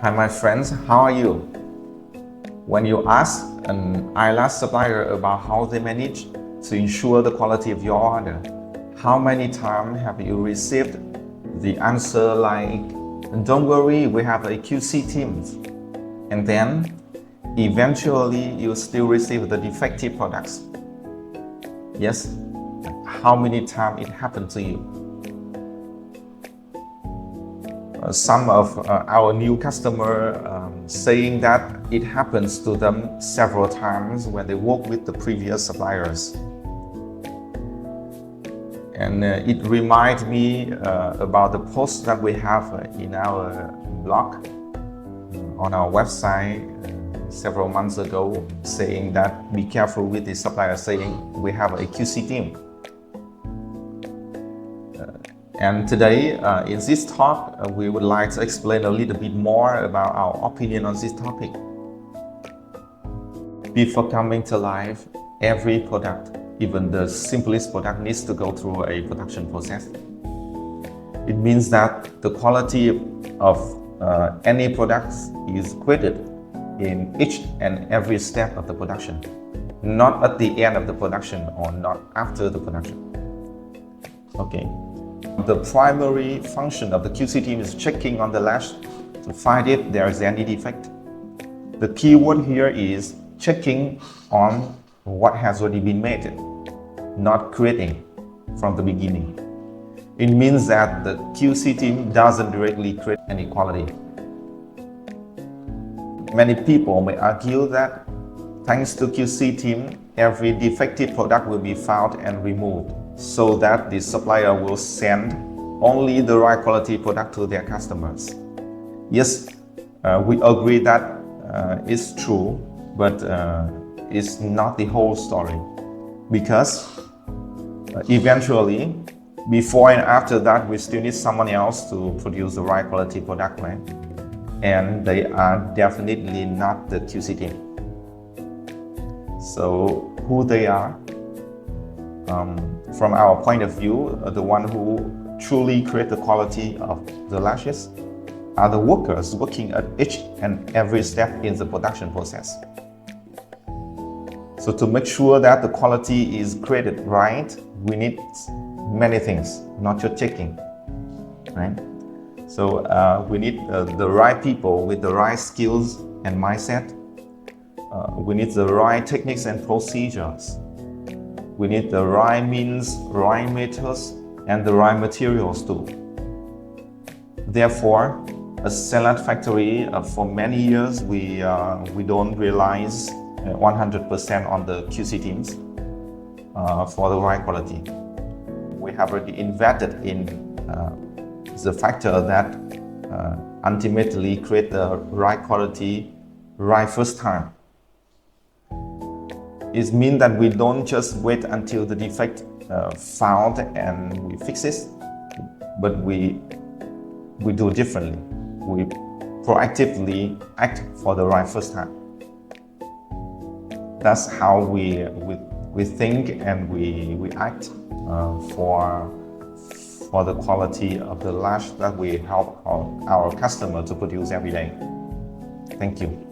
Hi my friends, how are you? When you ask an eyelash supplier about how they manage to ensure the quality of your order, how many times have you received the answer like, don't worry, we have a QC team. And then, eventually, you still receive the defective products. Yes, how many times it happened to you? Some of our new customers saying that it happens to them several times when they work with the previous suppliers. And it reminds me about the post that we have in our blog on our website several months ago, saying that be careful with the supplier saying we have a QC team. And today, in this talk, we would like to explain a little bit more about our opinion on this topic. Before coming to life, every product, even the simplest product, needs to go through a production process. It means that the quality of any product is created in each and every step of the production, not at the end of the production or not after the production. Okay. The primary function of the QC team is checking on the lash to find if there is any defect. The key word here is checking on what has already been made, not creating from the beginning. It means that the QC team doesn't directly create any quality. Many people may argue that thanks to QC team, every defective product will be found and removed, so that the supplier will send only the right quality product to their customers. Yes, we agree that it's true, but it's not the whole story. Because eventually, before and after that, we still need someone else to produce the right quality product, right? And they are definitely not the QC team. So who they are? From our point of view, the one who truly create the quality of the lashes are the workers working at each and every step in the production process. So to make sure that the quality is created right, we need many things, not just checking, right? So we need the right people with the right skills and mindset. We need the right techniques and procedures. We need the right means, right methods, and the right materials too. Therefore, at Salad Factory, for many years, we don't realize 100% on the QC teams for the right quality. We have already invested in the factor that ultimately create the right quality right first time. It means that we don't just wait until the defect found and we fix it, but we do differently. We proactively act for the right first time. That's how we think and we act for the quality of the lash that we help our customer to produce every day. Thank you.